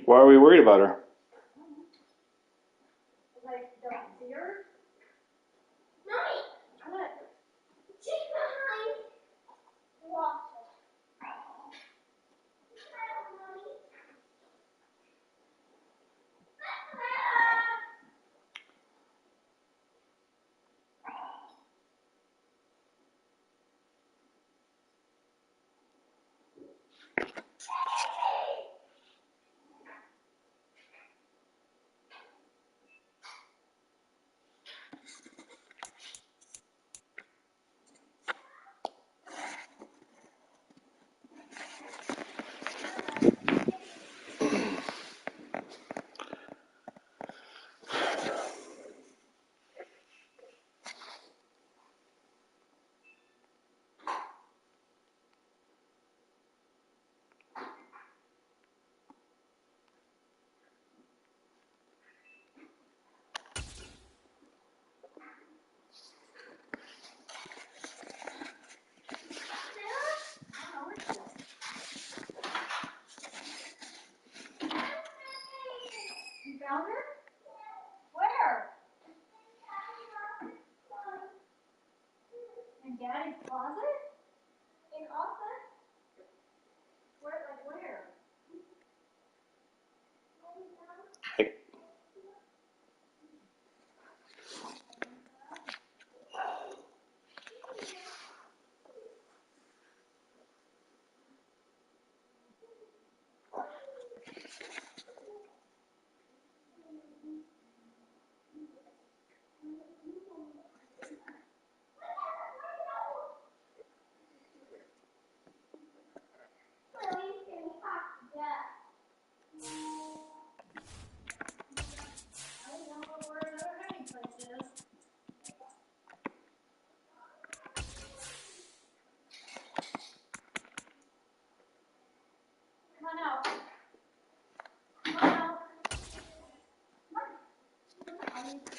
Why are we worried about her? Found her? Where? In Daddy's closet? In closet? Where? Like where? Come on out. Come on out. Come on.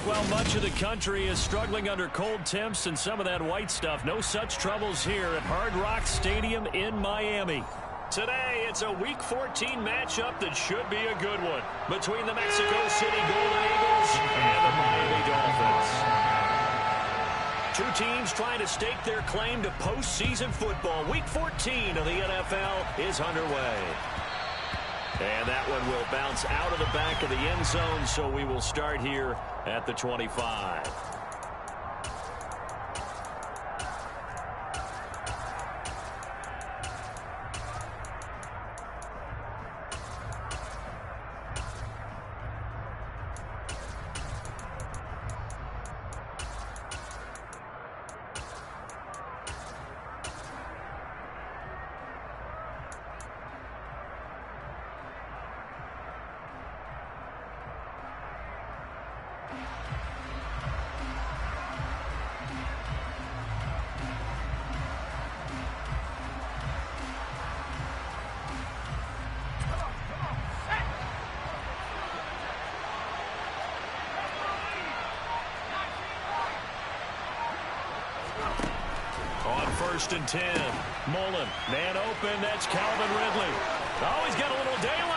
Well, much of the country is struggling under cold temps and some of that white stuff. No such troubles here at Hard Rock Stadium in Miami. Today, it's a Week 14 matchup that should be a good one between the Mexico City Golden Eagles and the Miami Dolphins. Two teams trying to stake their claim to postseason football. Week 14 of the NFL is underway. And that one will bounce out of the back of the end zone, so we will start here at the 25. First and 10. Mullen, man open. That's Calvin Ridley. Oh, he's got a little daylight.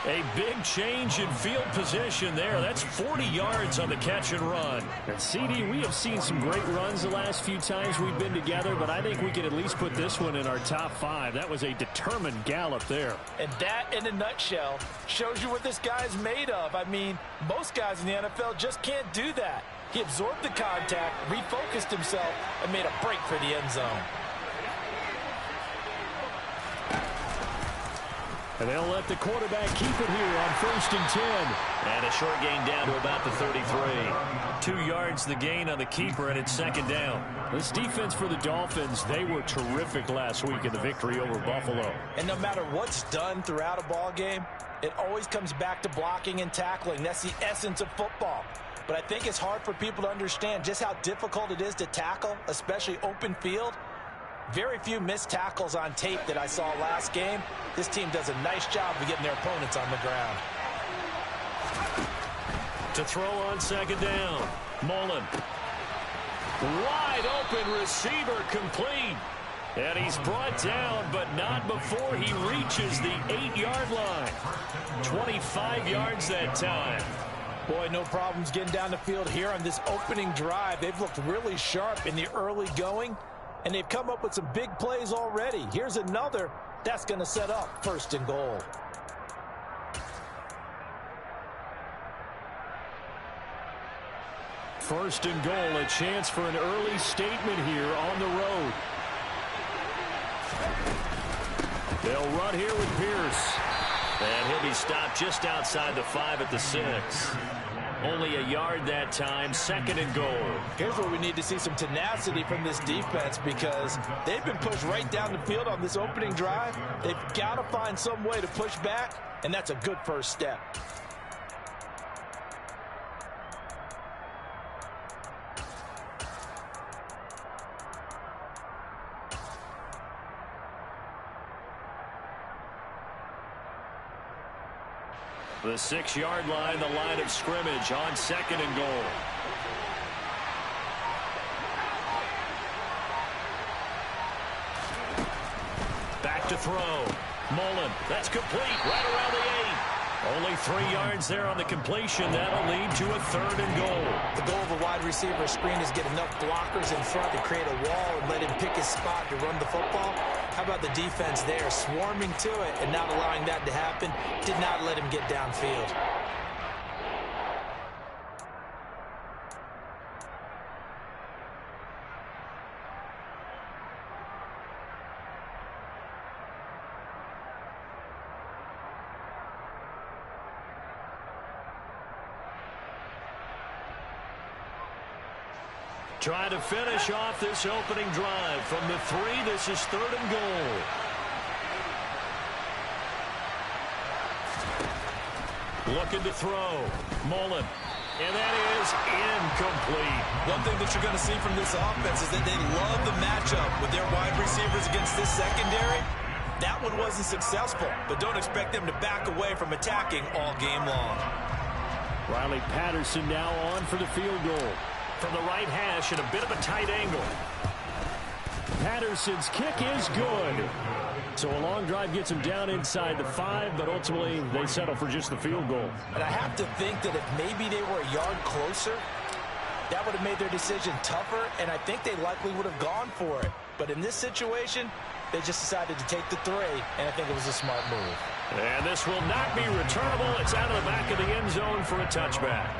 A big change in field position there. That's 40 yards on the catch and run. And CD, we have seen some great runs the last few times we've been together, but I think we can at least put this one in our top 5. That was a determined gallop there. And that, in a nutshell, shows you what this guy's made of. I mean, most guys in the NFL just can't do that. He absorbed the contact, refocused himself, and made a break for the end zone. And they'll let the quarterback keep it here on 1st and 10. And a short gain down to about the 33. 2 yards the gain on the keeper, and it's 2nd down. This defense for the Dolphins, they were terrific last week in the victory over Buffalo. And no matter what's done throughout a ball game, it always comes back to blocking and tackling. That's the essence of football. But I think it's hard for people to understand just how difficult it is to tackle, especially open field. Very few missed tackles on tape that I saw last game. This team does a nice job of getting their opponents on the ground. To throw on 2nd down. Mullen. Wide open receiver complete. And he's brought down, but not before he reaches the 8-yard line. 25 yards that time. Boy, no problems getting down the field here on this opening drive. They've looked really sharp in the early going, and they've come up with some big plays already. Here's another that's going to set up 1st and goal. First and goal, a chance for an early statement here on the road. They'll run here with Pierce. And he'll be stopped just outside the 5 at the 6. Only a yard that time, 2nd and goal. Here's where we need to see some tenacity from this defense, because they've been pushed right down the field on this opening drive. They've got to find some way to push back, and that's a good first step. The 6-yard line, the line of scrimmage on 2nd and goal. Back to throw. Mullen, that's complete, right around the 8. Only 3 yards there on the completion. That'll lead to a 3rd and goal. The goal of a wide receiver screen is get enough blockers in front to create a wall and let him pick his spot to run the football. How about the defense there, swarming to it and not allowing that to happen? Did not let him get downfield. Trying to finish off this opening drive. From the 3, this is 3rd and goal. Looking to throw. Mullen. And that is incomplete. One thing that you're going to see from this offense is that they love the matchup with their wide receivers against this secondary. That one wasn't successful, but don't expect them to back away from attacking all game long. Riley Patterson now on for the field goal. From the right hash at a bit of a tight angle. Patterson's kick is good. So a long drive gets him down inside the 5, but ultimately they settle for just the field goal. And I have to think that if maybe they were a yard closer, that would have made their decision tougher, and I think they likely would have gone for it. But in this situation, they just decided to take the 3, and I think it was a smart move. And this will not be returnable. It's out of the back of the end zone for a touchback.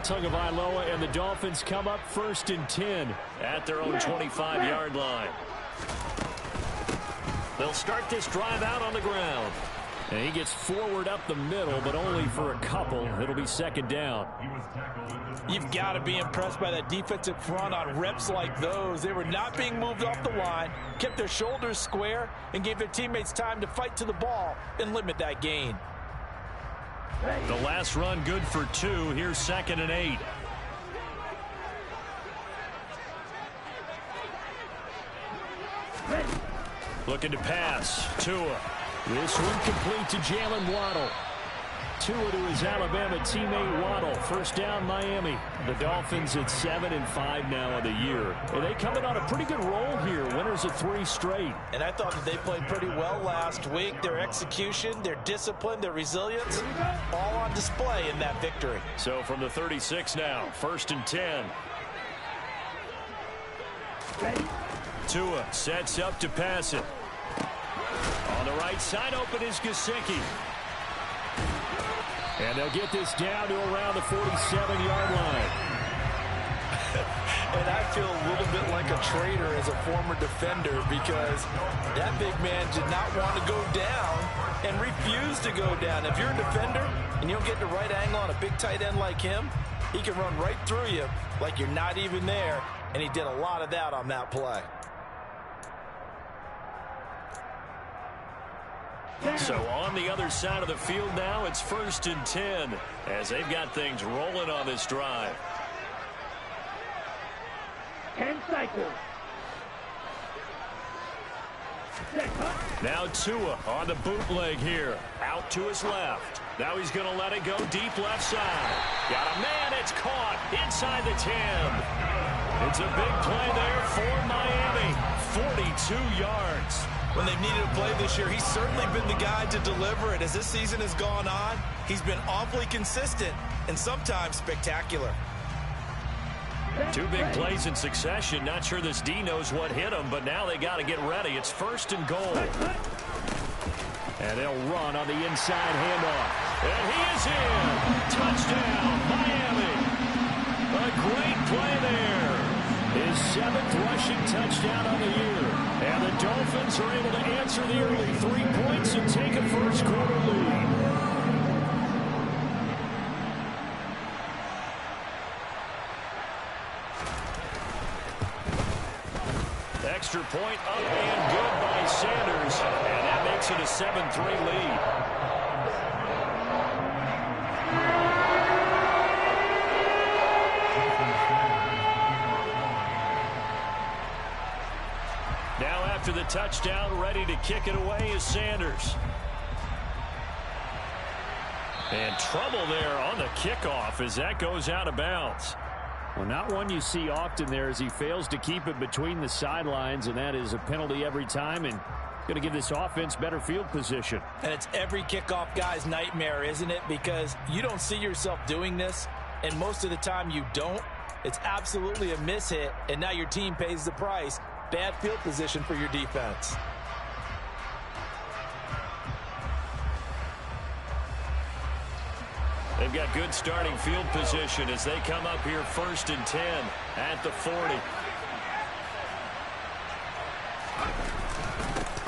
Tagovailoa and the Dolphins come up 1st and 10 at their own 25-yard line. They'll start this drive out on the ground. And he gets forward up the middle, but only for a couple. It'll be 2nd down. You've got to be impressed by that defensive front on reps like those. They were not being moved off the line, kept their shoulders square, and gave their teammates time to fight to the ball and limit that gain. The last run good for 2. Here's 2nd and 8. Looking to pass. Tua. This one complete to Jalen Waddle. Tua to his Alabama teammate Waddle. First down, Miami. The Dolphins at 7-5 now in the year. And they coming on a pretty good roll here. Winners of 3 straight. And I thought that they played pretty well last week. Their execution, their discipline, their resilience, all on display in that victory. So from the 36 now, 1st and 10. Tua sets up to pass it. On the right side, open is Gesicki. And they'll get this down to around the 47-yard line. And I feel a little bit like a traitor as a former defender because that big man did not want to go down and refused to go down. If you're a defender and you don't get the right angle on a big tight end like him, he can run right through you like you're not even there. And he did a lot of that on that play. So on the other side of the field now, it's 1st and 10 as they've got things rolling on this drive. 10 cycles. Now Tua on the bootleg here. Out to his left. Now he's going to let it go deep left side. Got a man. It's caught inside the 10. It's a big play there for Miami. 42 yards. When they've needed a play this year, he's certainly been the guy to deliver it. As this season has gone on, he's been awfully consistent and sometimes spectacular. 2 big plays in succession. Not sure this D knows what hit him, but now they got to get ready. It's 1st and goal. And they'll run on the inside handoff. And he is in. Touchdown, Miami. A great play there. His 7th rushing touchdown on the year. And the Dolphins are able to answer the early 3 points and take a first-quarter lead. Extra point up and good by Sanders. And that makes it a 7-3 lead. Now after the touchdown, ready to kick it away is Sanders. And trouble there on the kickoff as that goes out of bounds. Well, not one you see often there as he fails to keep it between the sidelines, and that is a penalty every time and going to give this offense better field position. And it's every kickoff guy's nightmare, isn't it? Because you don't see yourself doing this, and most of the time you don't. It's absolutely a mishit, and now your team pays the price. Bad field position for your defense. They've got good starting field position as they come up here 1st and 10 at the 40.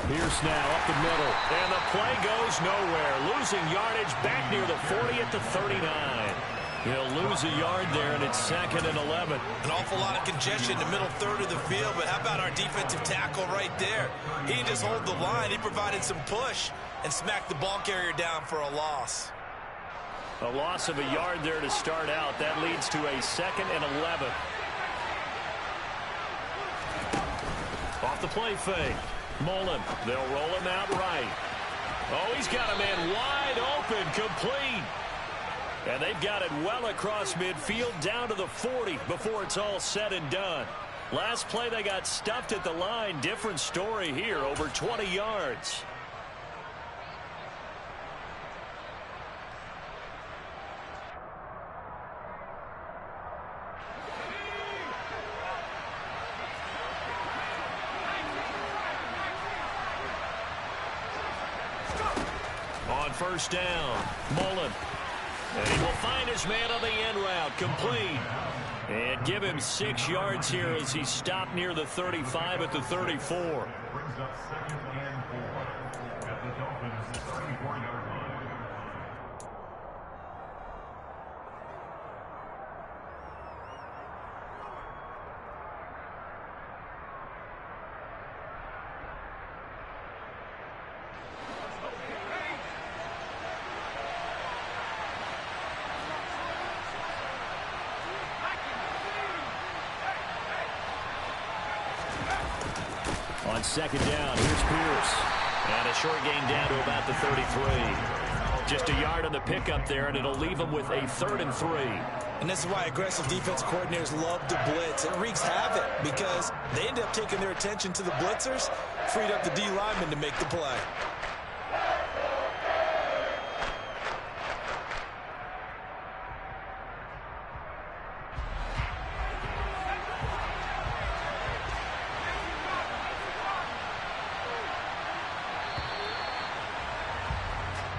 Pierce now up the middle. And the play goes nowhere. Losing yardage back near the 40 at the 39. He'll lose a yard there, and it's 2nd and 11. An awful lot of congestion in the middle third of the field, but how about our defensive tackle right there? He didn't just hold the line. He provided some push and smacked the ball carrier down for a loss. A loss of a yard there to start out. That leads to a 2nd and 11. Off the play fake. Mullen. They'll roll him out right. Oh, he's got a man wide open, complete. And they've got it well across midfield down to the 40 before it's all said and done. Last play they got stuffed at the line. Different story here, over 20 yards. On 1st down, Mullen. And he will find his man on the end route, complete. And give him 6 yards here as he stopped near the 35 at the 34. Brings up 2nd and 4 at the Dolphins' 34-yard line. On 2nd down, here's Pierce. And a short gain down to about the 33. Just a yard on the pickup there, and it'll leave them with a 3rd and 3. And this is why aggressive defensive coordinators love to blitz. It wreaks havoc because they end up taking their attention to the blitzers, freed up the D lineman to make the play.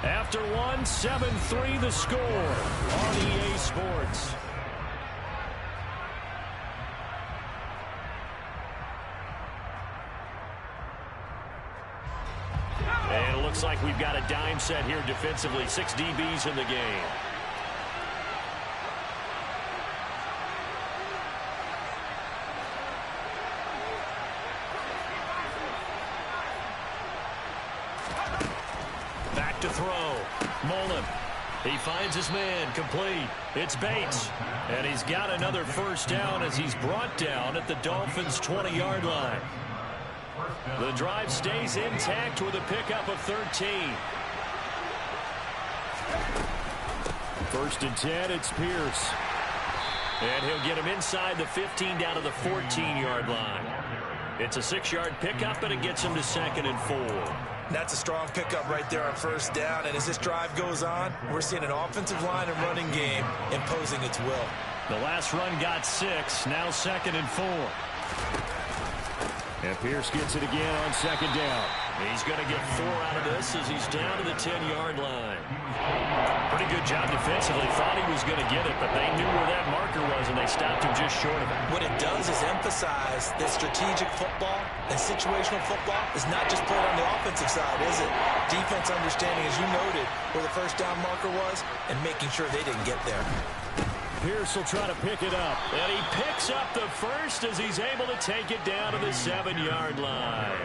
After one, 7-3 the score on EA Sports. And it looks like we've got a dime set here defensively. 6 DBs in the game. Back to throw. Mullen. He finds his man. Complete. It's Bates. And he's got another first down as he's brought down at the Dolphins' 20-yard line. The drive stays intact with a pickup of 13. 1st and 10, it's Pierce. And he'll get him inside the 15 down to the 14-yard line. It's a 6-yard pickup, and it gets him to 2nd and 4. That's a strong pickup right there on 1st down. And as this drive goes on, we're seeing an offensive line and running game imposing its will. The last run got 6, now 2nd and 4. And Pierce gets it again on 2nd down. He's going to get 4 out of this as he's down to the 10-yard line. Pretty good job defensively. Thought he was going to get it, but they knew where that marker was, and they stopped him just short of it. What it does is emphasize that strategic football and situational football is not just played on the offensive side, is it? Defense understanding, as you noted, where the first down marker was and making sure they didn't get there. Pierce will try to pick it up. And he picks up the first as he's able to take it down to the 7-yard line.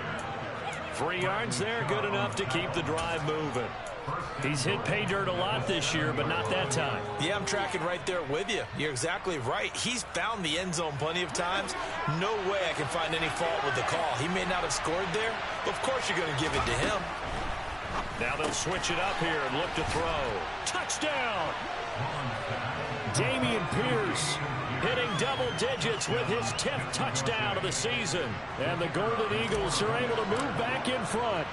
3 yards there, good enough to keep the drive moving. He's hit pay dirt a lot this year, but not that time. Yeah, I'm tracking right there with you. You're exactly right. He's found the end zone plenty of times. No way I can find any fault with the call. He may not have scored there, but of course you're going to give it to him. Now they'll switch it up here and look to throw. Touchdown! Dameon Pierce hitting double digits with his 10th touchdown of the season. And the Golden Eagles are able to move back in front.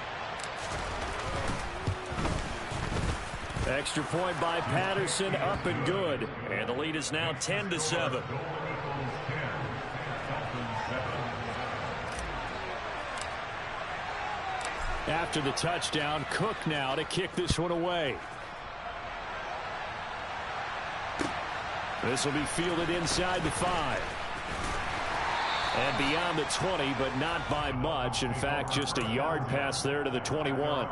Extra point by Patterson, up and good. And the lead is now 10-7. After the touchdown, Cook now to kick this one away. This will be fielded inside the 5. And beyond the 20, but not by much. In fact, just a yard pass there to the 21.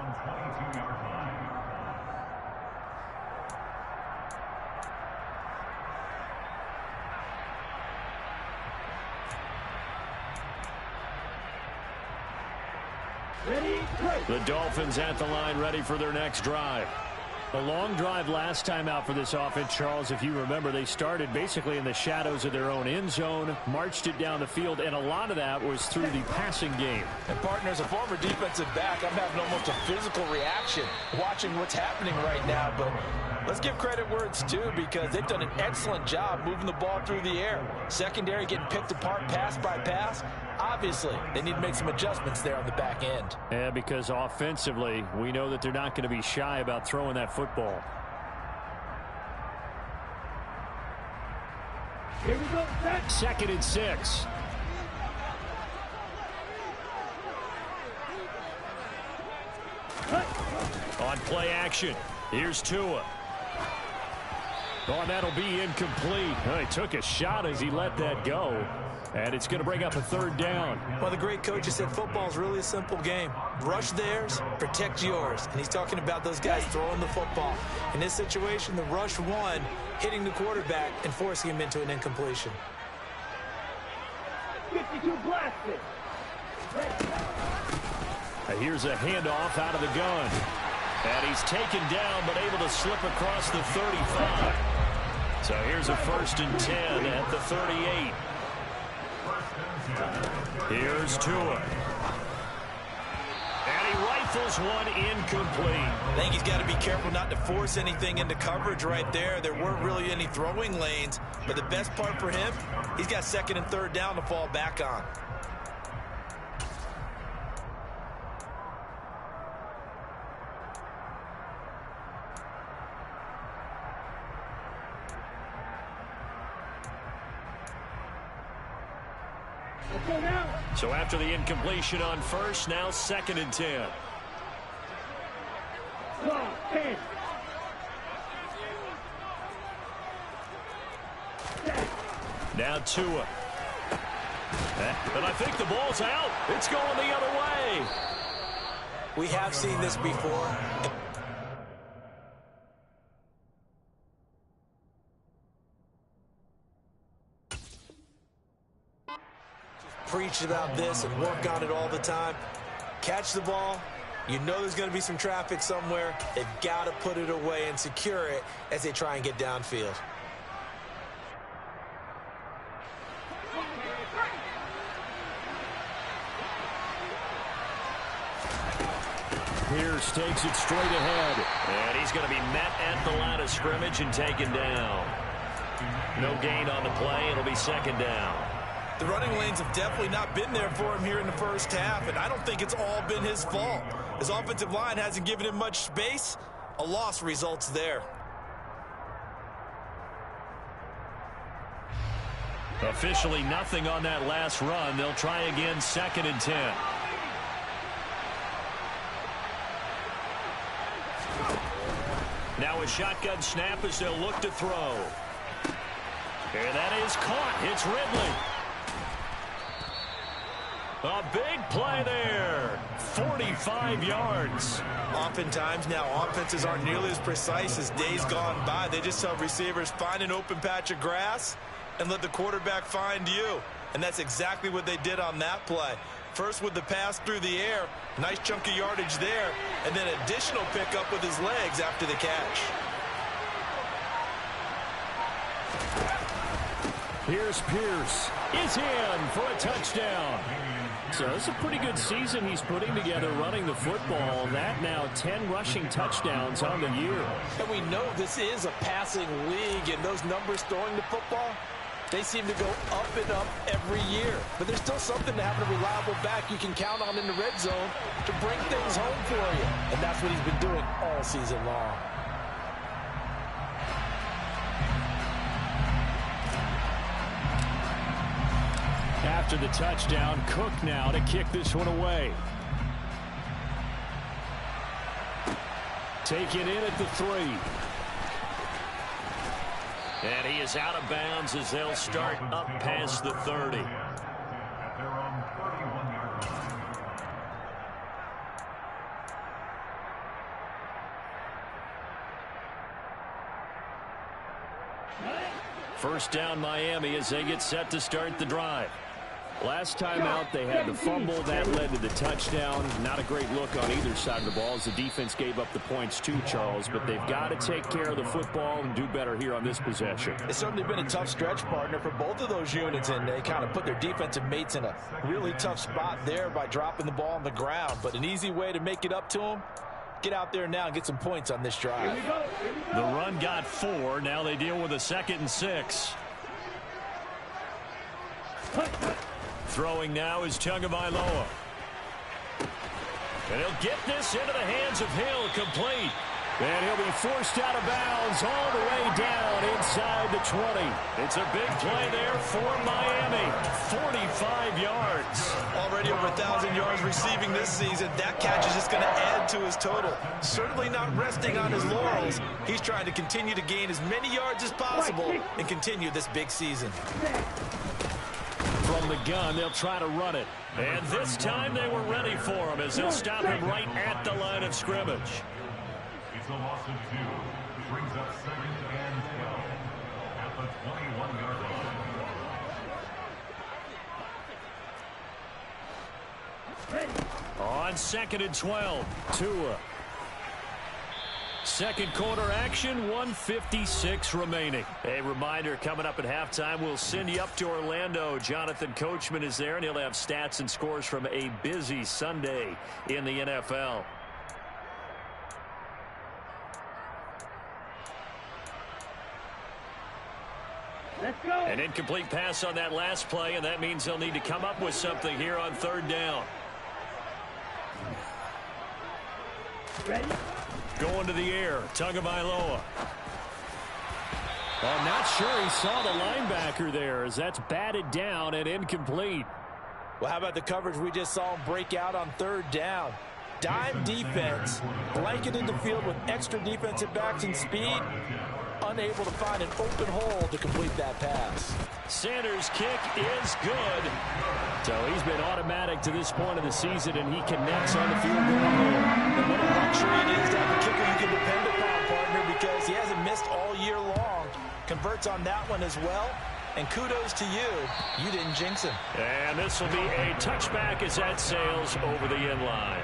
The Dolphins at the line, ready for their next drive. A long drive last time out for this offense, Charles. If you remember, they started basically in the shadows of their own end zone, marched it down the field, and a lot of that was through the passing game. And, partner, as a former defensive back, I'm having almost a physical reaction watching what's happening right now. But let's give credit where it's due because they've done an excellent job moving the ball through the air. Secondary getting picked apart pass by pass. Obviously, they need to make some adjustments there on the back end. Yeah, because offensively, we know that they're not going to be shy about throwing that football. Here we go. 2nd and 6. On play action, here's Tua. Oh, that'll be incomplete. Oh, he took a shot as he let that go. And it's going to bring up a 3rd down. Well, the great coach has said football is really a simple game. Rush theirs, protect yours. And he's talking about those guys throwing the football. In this situation, the rush one, hitting the quarterback and forcing him into an incompletion. 52 blasted. Here's a handoff out of the gun. And he's taken down, but able to slip across the 35. So here's a 1st and 10 at the 38. Here's Tua. And he Rifles one incomplete. I think he's got to be careful not to force anything into coverage right there. There weren't really any throwing lanes, but the best part for him, he's got second and third down to fall back on. So after the incompletion on first, now second and 10. Now Tua. And I think the ball's out. It's going the other way. We have seen this before. Preach about this and work on it all the time. Catch the ball. You know there's going to be some traffic somewhere. They've got to put it away and secure it as they try and get downfield. Pierce takes it straight ahead. And he's going to be met at the line of scrimmage and taken down. No gain on the play. It'll be second down. The running lanes have definitely not been there for him here in the first half, and I don't think it's all been his fault. His offensive line hasn't given him much space. A loss results there. Officially nothing on that last run. They'll try again, second and 10. Now a shotgun snap as they'll look to throw. And that is caught. It's Ridley. A big play there. 45 yards. Oftentimes now offenses aren't nearly as precise as days gone by. They just tell receivers, find an open patch of grass and let the quarterback find you. And that's exactly what they did on that play. First with the pass through the air. Nice chunk of yardage there. And then additional pickup with his legs after the catch. Here's Pierce. Is in for a touchdown. So it's a pretty good season he's putting together running the football. That now 10 rushing touchdowns on the year. And we know this is a passing league, and those numbers throwing the football, they seem to go up and up every year. But there's still something to having a reliable back you can count on in the red zone to bring things home for you. And that's what he's been doing all season long. After the touchdown, Cook now to kick this one away. Taken in at the 3. And he is out of bounds as they'll start up past the 30. At their own 31-yard line. First down Miami as they get set to start the drive. Last time out, they had the fumble. That led to the touchdown. Not a great look on either side of the ball as the defense gave up the points too, Charles. But they've got to take care of the football and do better here on this possession. It's certainly been a tough stretch, partner, for both of those units, and they kind of put their defensive mates in a really tough spot there by dropping the ball on the ground. But an easy way to make it up to them, get out there now and get some points on this drive. The run got 4. Now they deal with a 2nd and 6. Throwing now is Tagovailoa. And he'll get this into the hands of Hill, complete. And he'll be forced out of bounds all the way down inside the 20. It's a big play there for Miami. 45 yards. Already over 1,000 yards receiving this season. That catch is just going to add to his total. Certainly not resting on his laurels. He's trying to continue to gain as many yards as possible and continue this big season. From the gun, they'll try to run it. And this time they were ready for him as they'll stop him right at the line of scrimmage. It's a loss of 2. Brings up 2nd and 12 at the 21-yard line. On 2nd and 12, Tua. Second quarter action, 1:56 remaining. A reminder, coming up at halftime, we'll send you up to Orlando. Jonathan Coachman is there, and he'll have stats and scores from a busy Sunday in the NFL. An incomplete pass on that last play, and that means they'll need to come up with something here on third down. Ready? Going to the air, Tagovailoa. Well, I'm not sure he saw the linebacker there as that's batted down and incomplete. Well, how about the coverage we just saw him break out on third down? Dime defense, blanketed the field with extra defensive backs and speed, unable to find an open hole to complete that pass. Sanders' kick is good. So he's been automatic to this point of the season, and he connects on the field goal hole. And what a luxury it is to have a kicker you can depend upon, partner, because he hasn't missed all year long. Converts on that one as well. And kudos to you. You didn't jinx him. And this will be a touchback as that sails over the end line.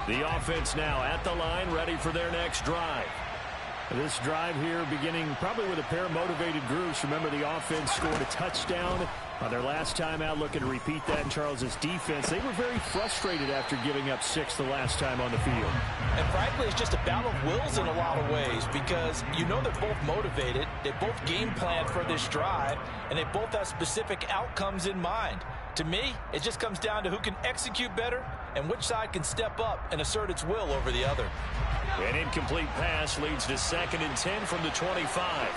The offense now at the line, ready for their next drive. This drive here beginning probably with a pair of motivated groups. Remember, the offense scored a touchdown on their last time out, looking to repeat that in Charles's defense. They were very frustrated after giving up 6 the last time on the field. And frankly, it's just a battle of wills in a lot of ways, because you know they're both motivated, they both game plan for this drive, and they both have specific outcomes in mind. To me, it just comes down to who can execute better and which side can step up and assert its will over the other. An incomplete pass leads to 2nd and 10 from the 25.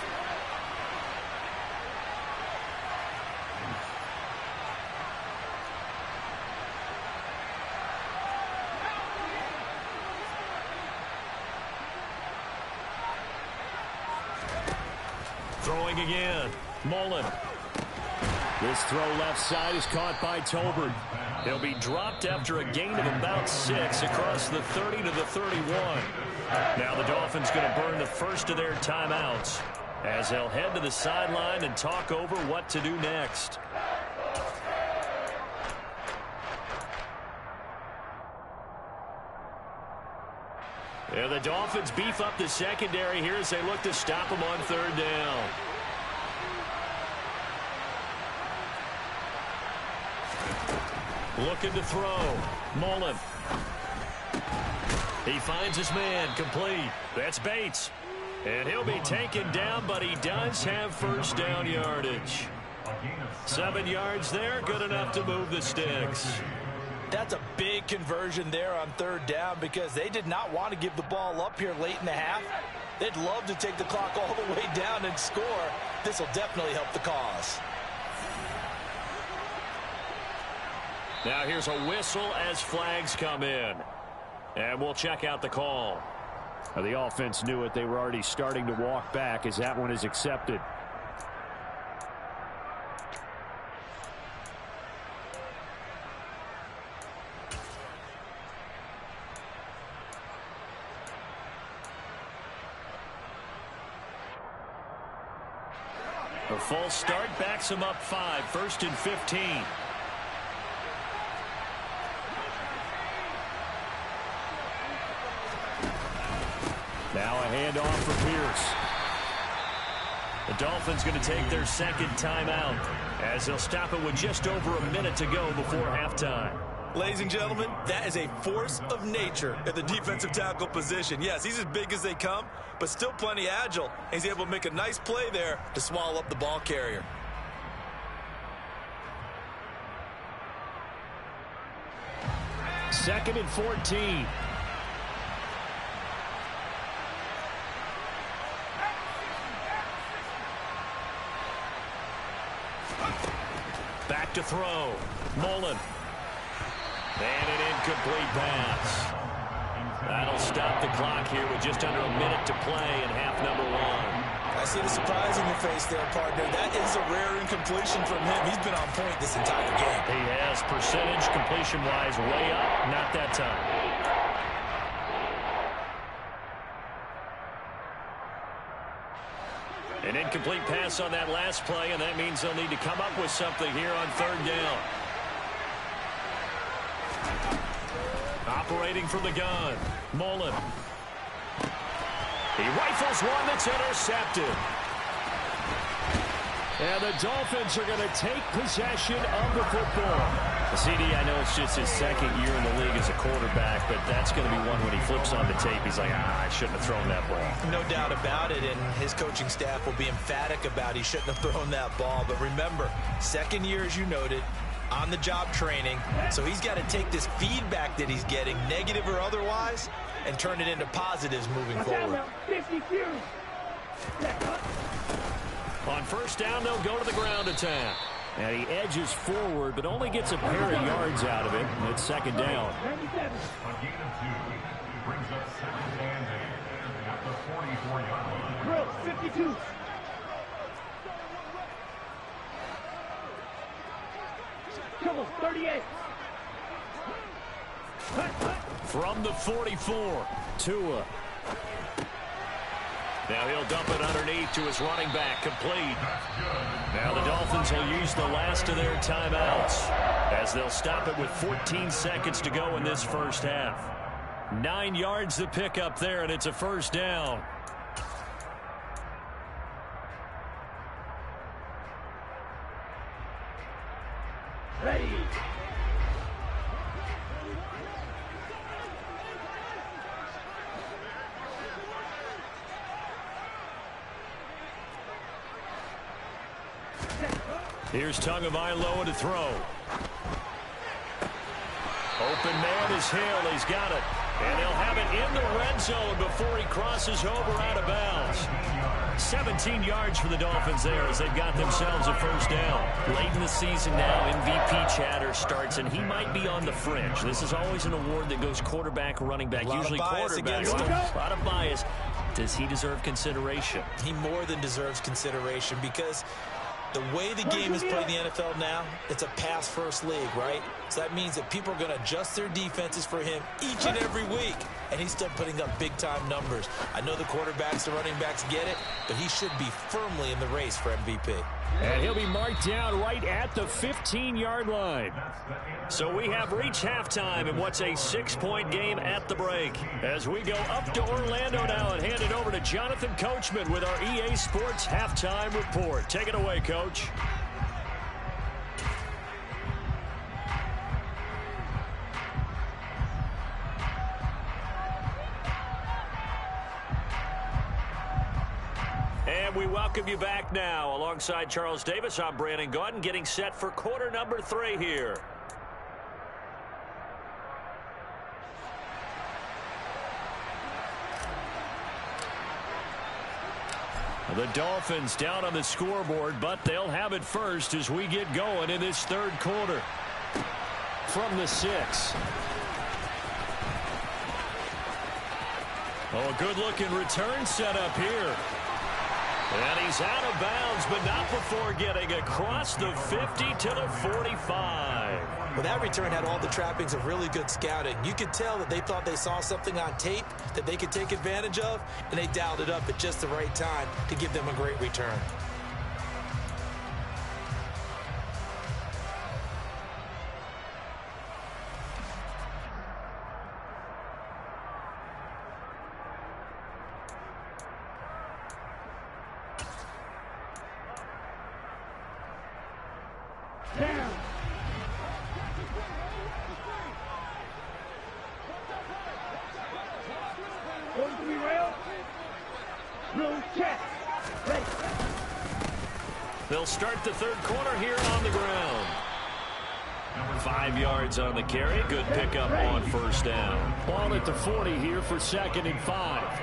Throwing again. Mullen. This throw left side is caught by Tolbert. He'll be dropped after a gain of about 6 across the 30 to the 31. Now the Dolphins going to burn the first of their timeouts as they'll head to the sideline and talk over what to do next. Yeah, the Dolphins beef up the secondary here as they look to stop them on third down. Looking to throw. Mullen. He finds his man, complete. That's Bates. And he'll be taken down, but he does have first down yardage. 7 yards there, good enough to move the sticks. That's a big conversion there on third down, because they did not want to give the ball up here late in the half. They'd love to take the clock all the way down and score. This will definitely help the cause. Now here's a whistle as flags come in. And we'll check out the call. The offense knew it. They were already starting to walk back as that one is accepted. A false start backs him up 5, 1st and 15. Now a handoff for Pierce. The Dolphins going to take their second timeout as they'll stop it with just over a minute to go before halftime. Ladies and gentlemen, that is a force of nature at the defensive tackle position. Yes, he's as big as they come, but still plenty agile. And he's able to make a nice play there to swallow up the ball carrier. Second and 14. Back to throw. Mullen. And an incomplete pass. That'll stop the clock here with just under a minute to play in half number 1. I see the surprise in your face there, partner. That is a rare incompletion from him. He's been on point this entire game. He has percentage completion-wise way up. Not that time. An incomplete pass on that last play, and that means they'll need to come up with something here on third down. Operating from the gun, Mullen. He rifles one that's intercepted. And the Dolphins are going to take possession of the football. CD, I know it's just his second year in the league as a quarterback, but that's going to be one when he flips on the tape. He's like, I shouldn't have thrown that ball. No doubt about it, and his coaching staff will be emphatic about he shouldn't have thrown that ball. But remember, second year, as you noted, on-the-job training, so he's got to take this feedback that he's getting, negative or otherwise, and turn it into positives moving forward. On first down, they'll go to the ground attack. And he edges forward, but only gets a pair of yards out of it. It's second down. A gain of 2 brings up 2nd and 8 at the 44-yard line. Drill 52. Come on, 38. From the 44, Tua. Now he'll dump it underneath to his running back, complete. Now the Dolphins will use the last of their timeouts as they'll stop it with 14 seconds to go in this first half. 9 yards to pick up there, and it's a first down. Ready. Here's Tagovailoa to throw. Open man is Hill. He's got it. And they'll have it in the red zone before he crosses over out of bounds. 17 yards for the Dolphins there as they've got themselves a first down. Late in the season now, MVP chatter starts, and he might be on the fringe. This is always an award that goes quarterback, running back, usually quarterback. A lot of bias. Does he deserve consideration? He more than deserves consideration because the way the game is played in the NFL now, it's a pass-first league, right? So that means that people are going to adjust their defenses for him each and every week, and he's still putting up big-time numbers. I know the quarterbacks, the running backs get it, but he should be firmly in the race for MVP. And he'll be marked down right at the 15-yard line. So we have reached halftime in what's a 6-point game at the break. As we go up to Orlando now and hand it over to Jonathan Coachman with our EA Sports Halftime Report. Take it away, Coach. And we welcome you back now. Alongside Charles Davis, I'm Brandon Gaudin, getting set for quarter number 3 here. The Dolphins down on the scoreboard, but they'll have it first as we get going in this third quarter. From the 6. Oh, a good-looking return set up here. And he's out of bounds, but not before getting across the 50 to the 45. Well, that return had all the trappings of really good scouting. You could tell that they thought they saw something on tape that they could take advantage of, and they dialed it up at just the right time to give them a great return. They'll start the third quarter here on the ground. 5 yards on the carry. Good pickup on first down. Ball at the 40 here for 2nd and 5.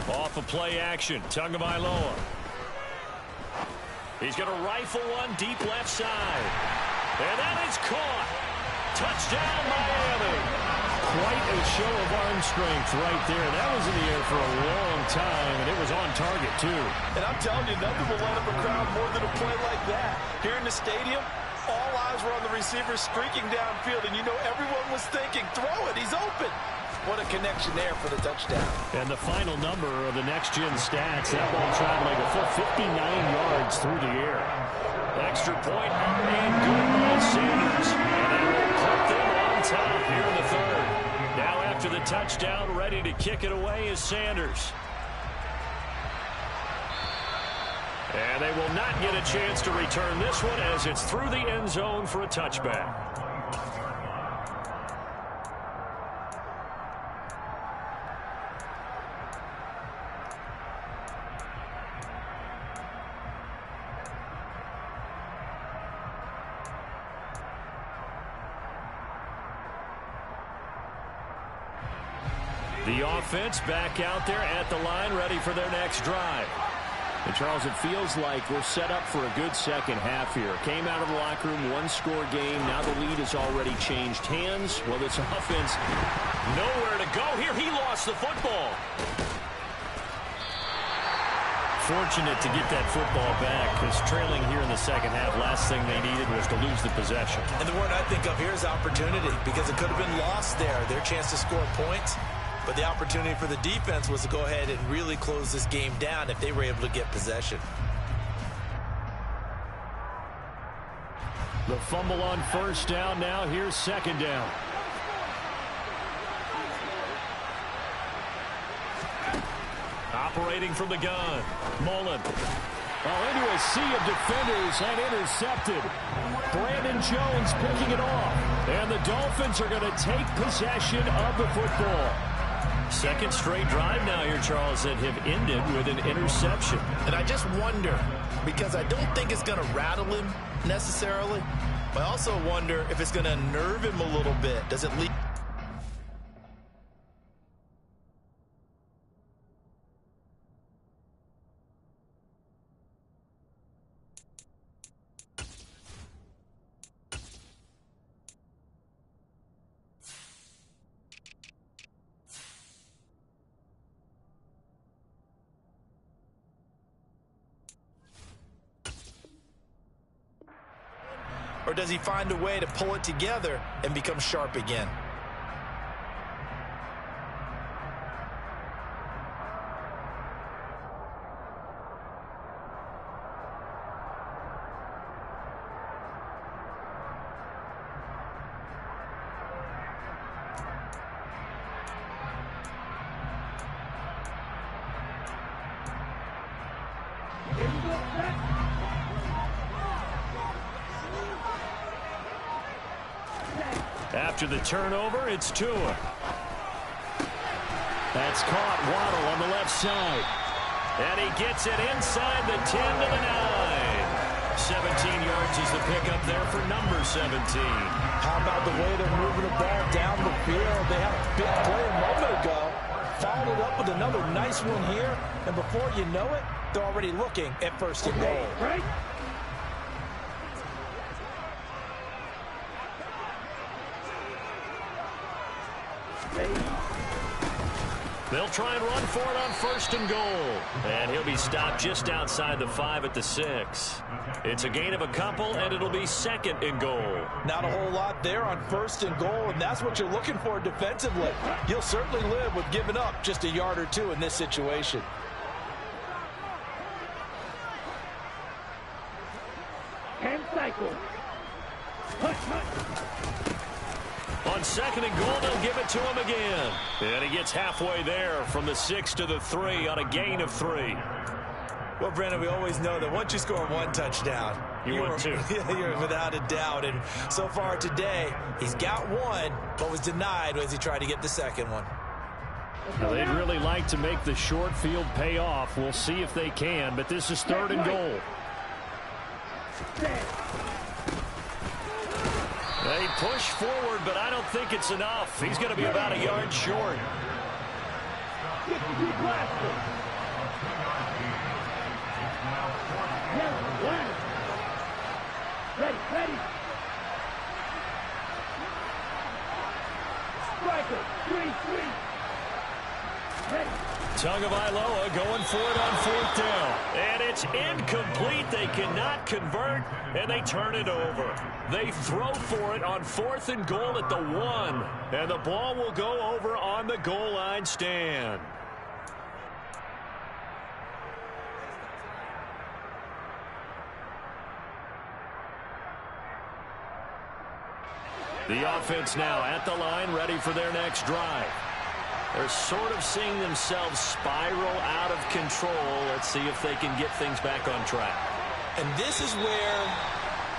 Off of play action. Tagovailoa. He's going to rifle one deep left side. And that is caught. Touchdown, Miami. Quite a show of arm strength right there. That was in the air for a long time, and it was on target, too. And I'm telling you, nothing will light up a crowd more than a play like that. Here in the stadium, all eyes were on the receiver streaking downfield, and you know everyone was thinking, throw it, he's open. What a connection there for the touchdown. And the final number of the next-gen stats, that ball traveling a full 59 yards through the air. Extra point and good by Sanders. And they will put them on top here in the third. Now after the touchdown, ready to kick it away is Sanders. And they will not get a chance to return this one as it's through the end zone for a touchback. The offense back out there at the line, ready for their next drive. And, Charles, it feels like we're set up for a good second half here. Came out of the locker room, one-score game. Now the lead has already changed hands. Well, this offense, nowhere to go here. He lost the football. Fortunate to get that football back, because trailing here in the second half, last thing they needed was to lose the possession. And the word I think of here is opportunity, because it could have been lost there. Their chance to score points. But the opportunity for the defense was to go ahead and really close this game down if they were able to get possession. The fumble on first down now. Here's second down. Operating from the gun. Mullen. Into a sea of defenders and intercepted. Brandon Jones picking it off. And the Dolphins are going to take possession of the football. Second straight drive now here, Charles, that have ended with an interception. And I just wonder, because I don't think it's going to rattle him necessarily, but I also wonder if it's going to nerve him a little bit. Does it lead? Or does he find a way to pull it together and become sharp again? After the turnover, it's Tua. That's caught. Waddle on the left side. And he gets it inside the 10 to the 9. 17 yards is the pickup there for number 17. How about the way they're moving the ball down the field? They had a big play a moment ago. Followed up with another nice one here. And before you know it, they're already looking at first and goal. Right? They'll try and run for it on first and goal. And he'll be stopped just outside the 5 at the 6. It's a gain of a couple, and it'll be second and goal. Not a whole lot there on first and goal, and that's what you're looking for defensively. You'll certainly live with giving up just a yard or two in this situation. Hand cycle. Hut, hut. On second and goal, they'll give it to him again. And he gets halfway there from the 6 to the 3 on a gain of 3. Well, Brandon, we always know that once you score one touchdown, you're without a doubt. And so far today, he's got one, but was denied as he tried to get the second one. Well, they'd really like to make the short field pay off. We'll see if they can, but this is third and goal. They push forward, but I don't think it's enough. He's going to be about a yard short. Ready. Striker, 3-3. Ready. Tagovailoa going for it on fourth down. And it's incomplete. They cannot convert, and they turn it over. They throw for it on fourth and goal at the 1. And the ball will go over on the goal line stand. The offense now at the line, ready for their next drive. They're sort of seeing themselves spiral out of control. Let's see if they can get things back on track. And this is where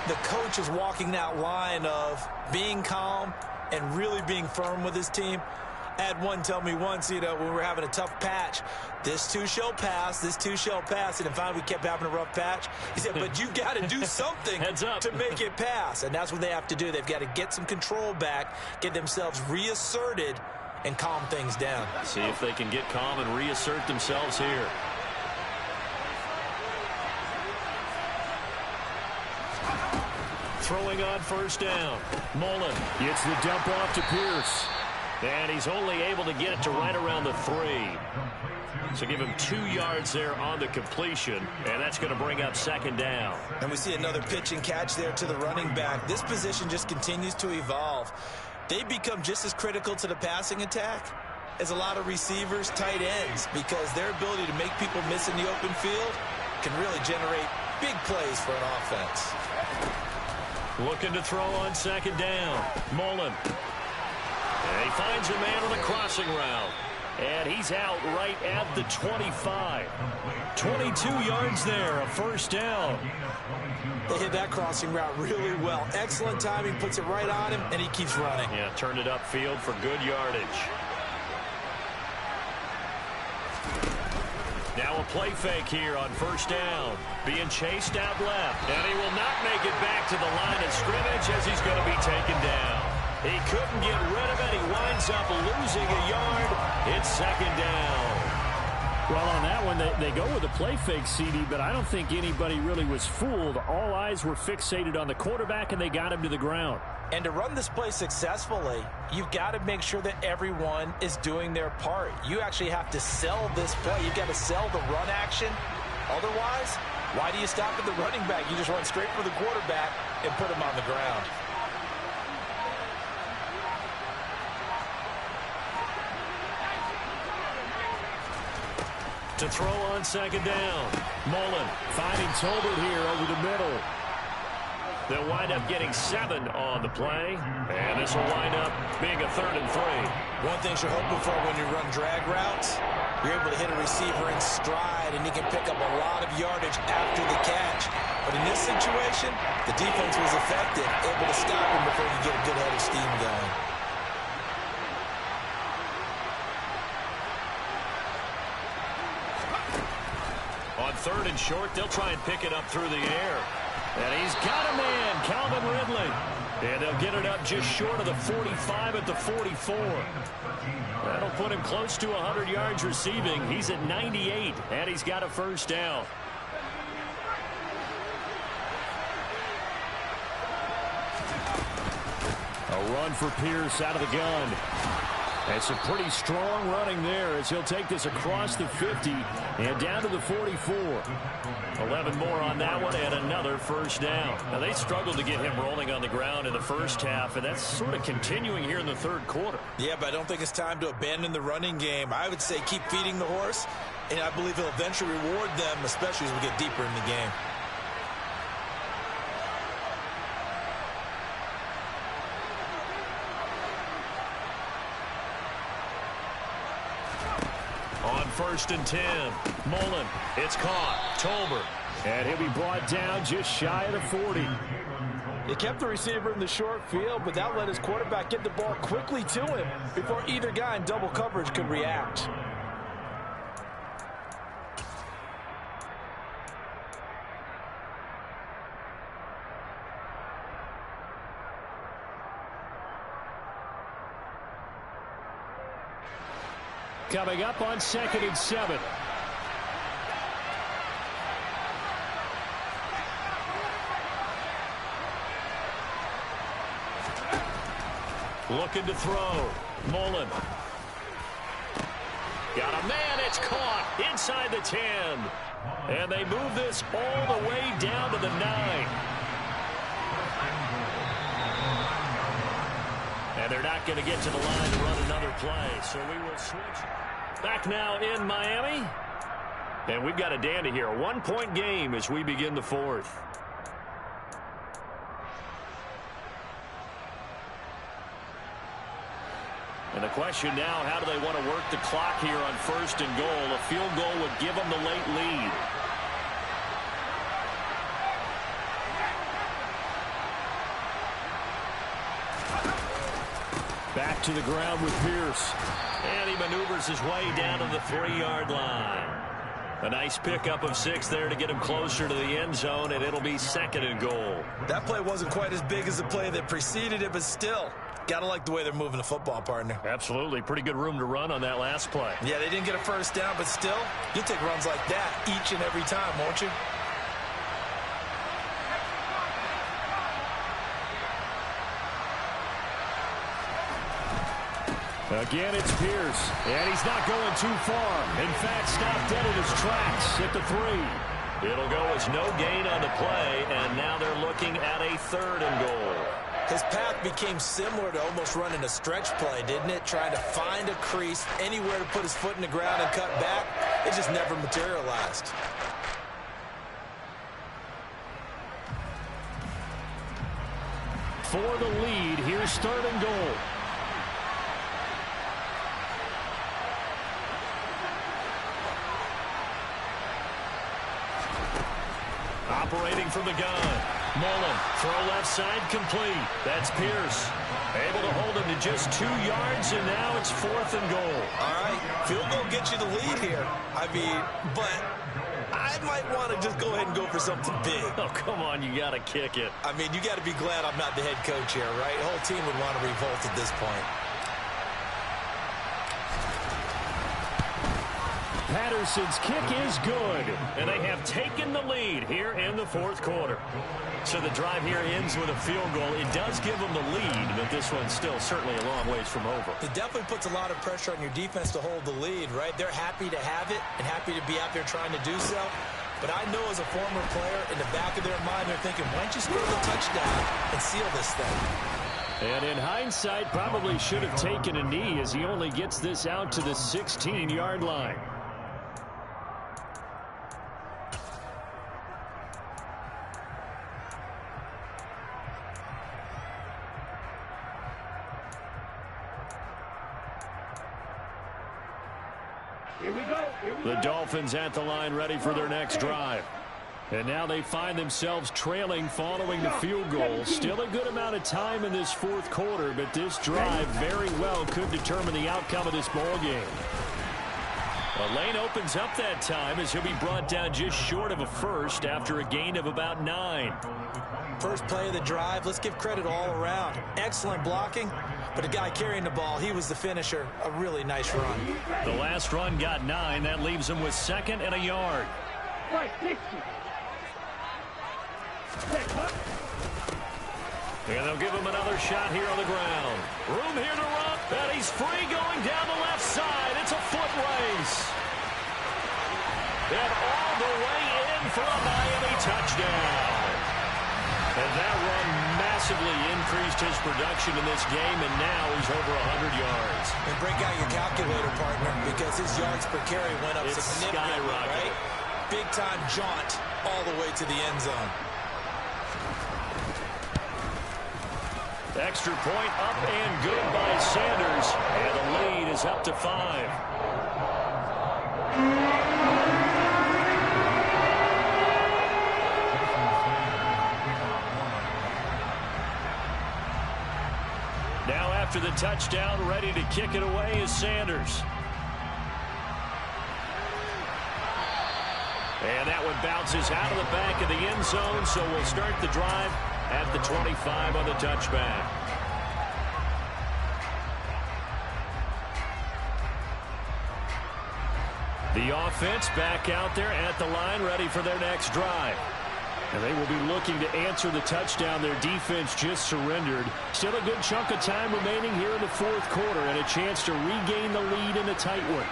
the coach is walking that line of being calm and really being firm with his team. I had one tell me once, when we were having a tough patch, this too shall pass, this too shall pass. And finally we kept having a rough patch. He said, but you got to do something to make it pass. And that's what they have to do. They've got to get some control back, get themselves reasserted, and calm things down. See if they can get calm and reassert themselves here. Throwing on first down. Mullen gets the dump off to Pierce. And he's only able to get it to right around the 3. So give him 2 yards there on the completion, and that's going to bring up second down. And we see another pitch and catch there to the running back. This position just continues to evolve. They become just as critical to the passing attack as a lot of receivers, tight ends, because their ability to make people miss in the open field can really generate big plays for an offense. Looking to throw on second down. Mullen. And he finds a man on a crossing route. And he's out right at the 25. 22 yards there, a first down. They hit that crossing route really well. Excellent timing, puts it right on him, and he keeps running. Yeah, turned it upfield for good yardage. Now a play fake here on first down. Being chased out left. And he will not make it back to the line of scrimmage as he's going to be taken down. He couldn't get rid of it. He winds up losing a yard. It's second down. Well, on that one, they go with a play fake, CD, but I don't think anybody really was fooled. All eyes were fixated on the quarterback, and they got him to the ground. And to run this play successfully, you've got to make sure that everyone is doing their part. You actually have to sell this play. You've got to sell the run action. Otherwise, why do you stop at the running back? You just run straight for the quarterback and put him on the ground. To throw on second down. Mullen finding Tolbert here over the middle. They'll wind up getting 7 on the play. And this will wind up being a 3rd and 3. One thing you're hoping for when you run drag routes, you're able to hit a receiver in stride, and he can pick up a lot of yardage after the catch. But in this situation, the defense was effective, able to stop him before you get a good head of steam going. On 3rd and short, they'll try and pick it up through the air. And he's got a man, Calvin Ridley. And they'll get it up just short of the 45 at the 44. That'll put him close to 100 yards receiving. He's at 98, and he's got a first down. A run for Pierce out of the gun. That's a pretty strong running there as he'll take this across the 50 and down to the 44. 11 more on that one and another first down. Now, they struggled to get him rolling on the ground in the first half, and that's sort of continuing here in the third quarter. Yeah, but I don't think it's time to abandon the running game. I would say keep feeding the horse, and I believe he'll eventually reward them, especially as we get deeper in the game. On 1st and 10, Mullen, it's caught, Tolbert. And he'll be brought down just shy of the 40. He kept the receiver in the short field, but that let his quarterback get the ball quickly to him before either guy in double coverage could react. Coming up on 2nd and 7. Looking to throw. Mullen. Got a man. It's caught inside the 10. And they move this all the way down to the 9. And they're not going to get to the line to run another play. So we will switch. Back now in Miami. And we've got a dandy here. A 1-point game as we begin the 4th. And the question now, how do they want to work the clock here on 1st and goal? A field goal would give them the late lead. Back to the ground with Pierce. And he maneuvers his way down to the 3-yard line. A nice pickup of 6 there to get him closer to the end zone, and it'll be 2nd and goal. That play wasn't quite as big as the play that preceded it, but still, gotta like the way they're moving the football, partner. Absolutely. Pretty good room to run on that last play. Yeah, they didn't get a first down, but still, you'll take runs like that each and every time, won't you? Again, it's Pierce, and he's not going too far. In fact, stopped dead in his tracks at the 3. It'll go as no gain on the play, and now they're looking at a 3rd and goal. His path became similar to almost running a stretch play, didn't it? Trying to find a crease, anywhere to put his foot in the ground and cut back. It just never materialized. For the lead, here's 3rd and goal. Operating from the gun. Mullen, throw left side, complete. That's Pierce. Able to hold him to just 2 yards, and now it's 4th and goal. All right, field goal gets you the lead here. I mean, but I might want to just go ahead and go for something big. Oh, come on, you got to kick it. I mean, you got to be glad I'm not the head coach here, right? The whole team would want to revolt at this point. Patterson's kick is good. And they have taken the lead here in the 4th quarter. So the drive here ends with a field goal. It does give them the lead, but this one's still certainly a long ways from over. It definitely puts a lot of pressure on your defense to hold the lead, right? They're happy to have it and happy to be out there trying to do so. But I know as a former player, in the back of their mind, they're thinking, why don't you score the touchdown and seal this thing? And in hindsight, probably should have taken a knee as he only gets this out to the 16-yard line. The Dolphins at the line ready for their next drive. And now they find themselves trailing following the field goal. Still a good amount of time in this 4th quarter, but this drive very well could determine the outcome of this ball game. A lane opens up that time as he'll be brought down just short of a first after a gain of about 9. First play of the drive, let's give credit all around. Excellent blocking, but the guy carrying the ball, he was the finisher. A really nice run. The last run got 9. That leaves him with 2nd and a yard. Right, 60. And they'll give him another shot here on the ground. Room here to run, and he's free going down the left side. It's a foot race. And all the way in for a Miami touchdown. And that run massively increased his production in this game, and now he's over 100 yards. And break out your calculator, partner, because his yards per carry went up significantly, right? Big-time jaunt all the way to the end zone. Extra point up and good by Sanders, and the lead is up to 5. Now after the touchdown, ready to kick it away is Sanders. And that one bounces out of the back of the end zone, so we'll start the drive at the 25 on the touchback. The offense back out there at the line, ready for their next drive. And they will be looking to answer the touchdown their defense just surrendered. Still a good chunk of time remaining here in the 4th quarter, and a chance to regain the lead in a tight one.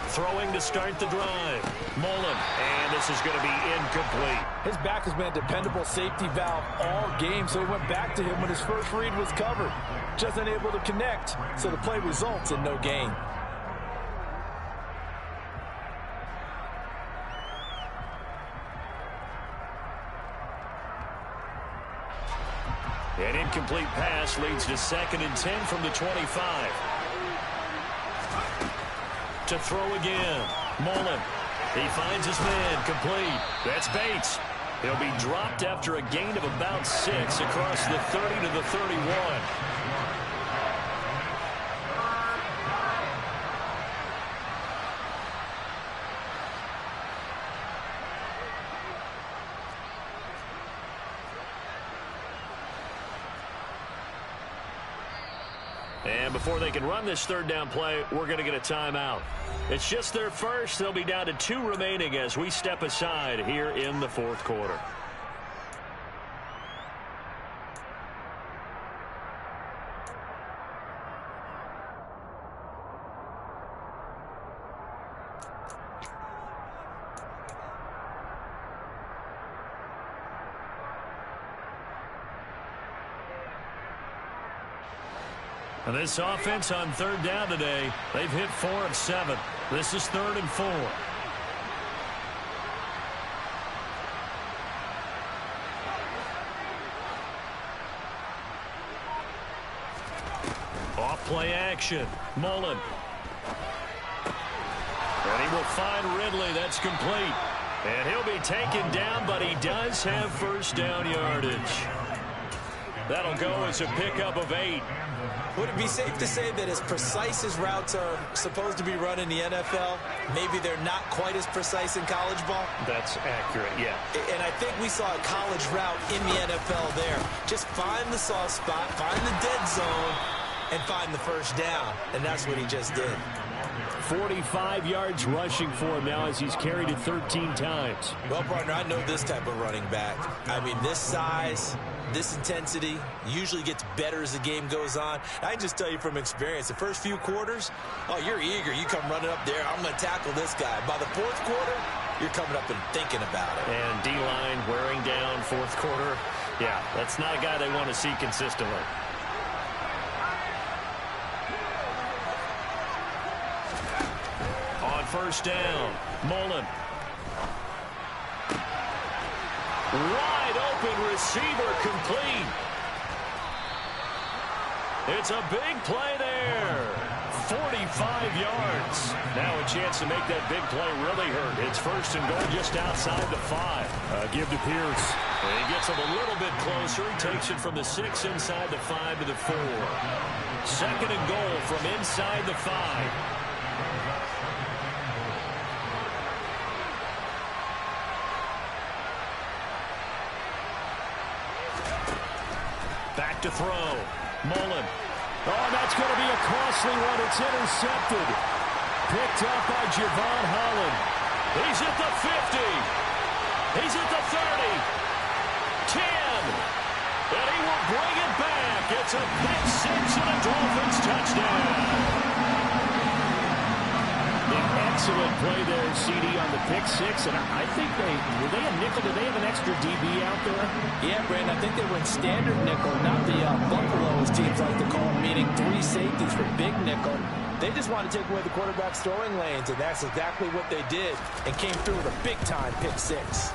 Throwing to start the drive. Mullen, and this is going to be incomplete. His back has been a dependable safety valve all game, so he went back to him when his first read was covered. Just unable to connect, so the play results in no gain. An incomplete pass leads to 2nd and 10 from the 25. To throw again. Mullen. He finds his man. Complete. That's Bates. He'll be dropped after a gain of about 6 across the 30 to the 31. And before they can run this 3rd down play, we're going to get a timeout. It's just their first. They'll be down to 2 remaining as we step aside here in the 4th quarter. And this offense on 3rd down today, they've hit 4 of 7. This is 3rd and 4. Off play action. Mullen. And he will find Ridley. That's complete. And he'll be taken down, but he does have 1st down yardage. That'll go as a pickup of 8. Would it be safe to say that as precise as routes are supposed to be run in the NFL, maybe they're not quite as precise in college ball? That's accurate, yeah. And I think we saw a college route in the NFL there. Just find the soft spot, find the dead zone, and find the 1st down. And that's what he just did. 45 yards rushing for him now as he's carried it 13 times. Well, partner, I know this type of running back. I mean, this size, this intensity usually gets better as the game goes on. I can just tell you from experience, the first few quarters, oh, you're eager. You come running up there, I'm going to tackle this guy. By the 4th quarter, you're coming up and thinking about it. And D-line wearing down 4th quarter. Yeah, that's not a guy they want to see consistently. On 1st down, Mullen. Wide open receiver, complete. It's a big play there. 45 yards. Now a chance to make that big play really hurt. It's 1st and goal just outside the 5. Give to Pierce. And he gets him a little bit closer. He takes it from the 6 inside the 5 to the 4. 2nd and goal from inside the 5. Back to throw. Mullen. Oh, that's going to be a costly one. It's intercepted. Picked up by Javon Holland. He's at the 50. He's at the 30. 10. And he will bring it back. It's a pick 6 and a Dolphins touchdown. Excellent play there, CD, on the pick 6. And I think were they a nickel? Did they have an extra DB out there? Yeah, Brandon, I think they went standard nickel, not the Buffalo, as teams like to call them, meaning 3 safeties for big nickel. They just want to take away the quarterback's throwing lanes, and that's exactly what they did, and came through with a big-time pick 6.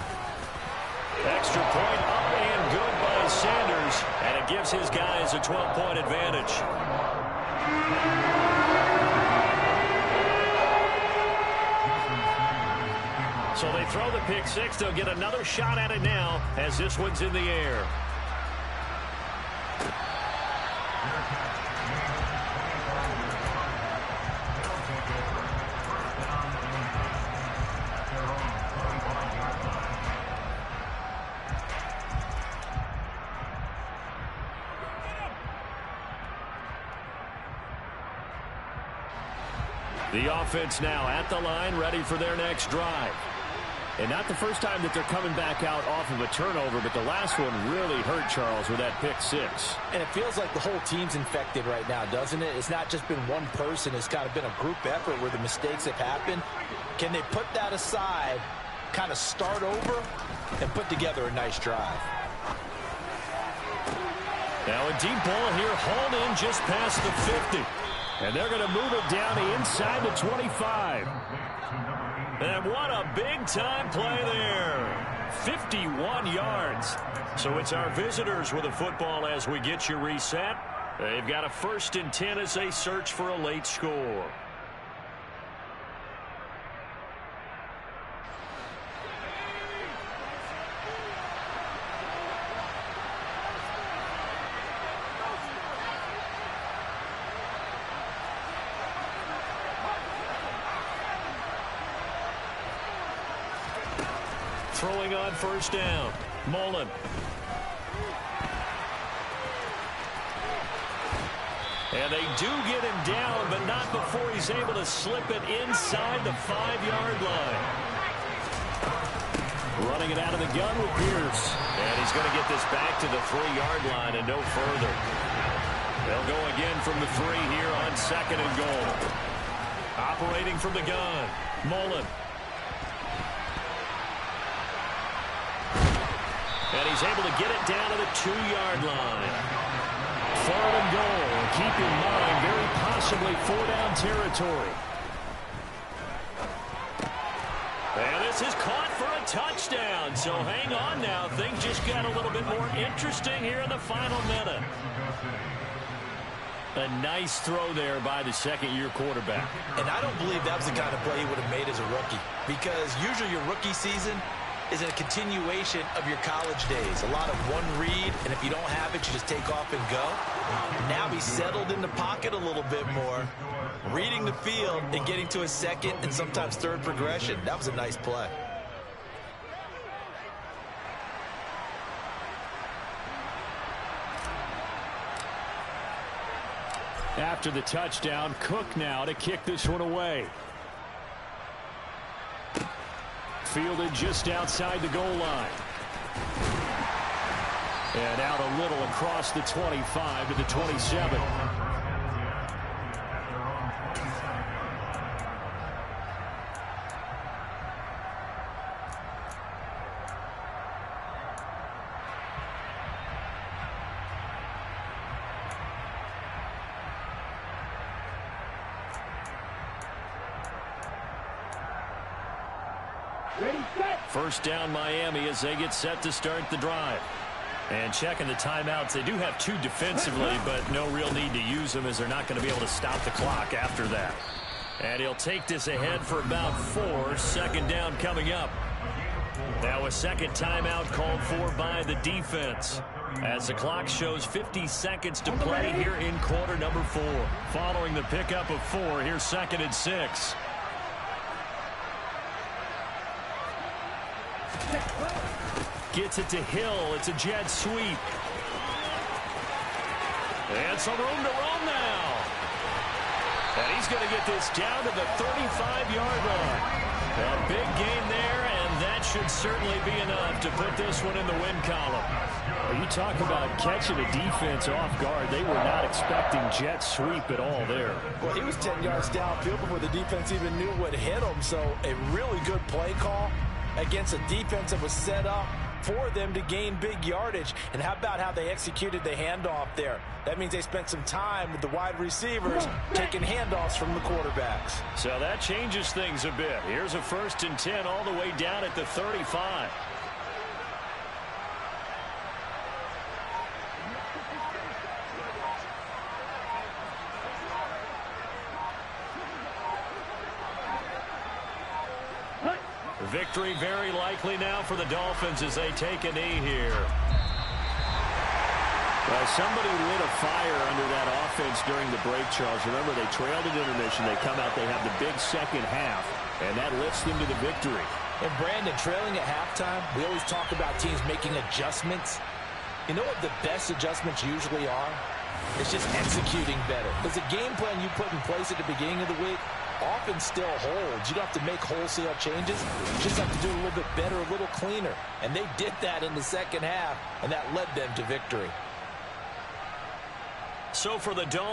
Extra point up and good by Sanders, and it gives his guys a 12-point advantage. So they throw the pick 6. They'll get another shot at it now as this one's in the air. The offense now at the line, ready for their next drive. And not the first time that they're coming back out off of a turnover, but the last one really hurt Charles with that pick 6. And it feels like the whole team's infected right now, doesn't it? It's not just been one person. It's kind of been a group effort where the mistakes have happened. Can they put that aside, kind of start over, and put together a nice drive? Now a deep ball here, hauled in just past the 50. And they're going to move it down inside the 25. And what a big-time play there. 51 yards. So it's our visitors with a football as we get you reset. They've got a 1st and 10 as they search for a late score. Throwing on 1st down. Mullen. And they do get him down, but not before he's able to slip it inside the 5-yard line. Running it out of the gun with Pierce. And he's going to get this back to the 3-yard line and no further. They'll go again from the 3 here on 2nd and goal. Operating from the gun. Mullen. And he's able to get it down to the 2-yard line. 3rd and goal. Keep in mind, very possibly 4-down territory. And this is caught for a touchdown. So hang on now. Things just got a little bit more interesting here in the final minute. A nice throw there by the 2nd-year quarterback. And I don't believe that was the kind of play he would have made as a rookie. Because usually your rookie season is a continuation of your college days. A lot of one read, and if you don't have it, you just take off and go. Now he's settled in the pocket a little bit more, reading the field and getting to a 2nd and sometimes 3rd progression. That was a nice play. After the touchdown, Cook now to kick this one away. Fielded just outside the goal line. And out a little across the 25 to the 27. Ready, set. 1st down Miami as they get set to start the drive. And checking the timeouts, they do have 2 defensively, but no real need to use them as they're not going to be able to stop the clock after that. And he'll take this ahead for about 4. 2nd down coming up. Now a 2nd timeout called for by the defense as the clock shows 50 seconds to play here in quarter number 4. Following the pickup of 4, here's 2nd and 6. Gets it to Hill. It's a jet sweep. And some room to roam now. And he's going to get this down to the 35-yard line. A big gain there, and that should certainly be enough to put this one in the win column. You talk about catching a defense off guard. They were not expecting jet sweep at all there. Well, he was 10 yards downfield before the defense even knew what hit him. So a really good play call against a defense that was set up for them to gain big yardage. And how about how they executed the handoff there? That means they spent some time with the wide receivers taking handoffs from the quarterbacks. So that changes things a bit. Here's a 1st and 10 all the way down at the 35. Victory very likely now for the Dolphins as they take a knee here. Well, somebody lit a fire under that offense during the break, Charles. Remember, they trailed at intermission. They come out, they have the big 2nd half, and that lifts them to the victory. And Brandon, trailing at halftime, we always talk about teams making adjustments. You know what the best adjustments usually are? It's just executing better. Because the game plan you put in place at the beginning of the week often still holds. You don't have to make wholesale changes. You just have to do a little bit better, a little cleaner. And they did that in the 2nd half, and that led them to victory. So for the Dolphins,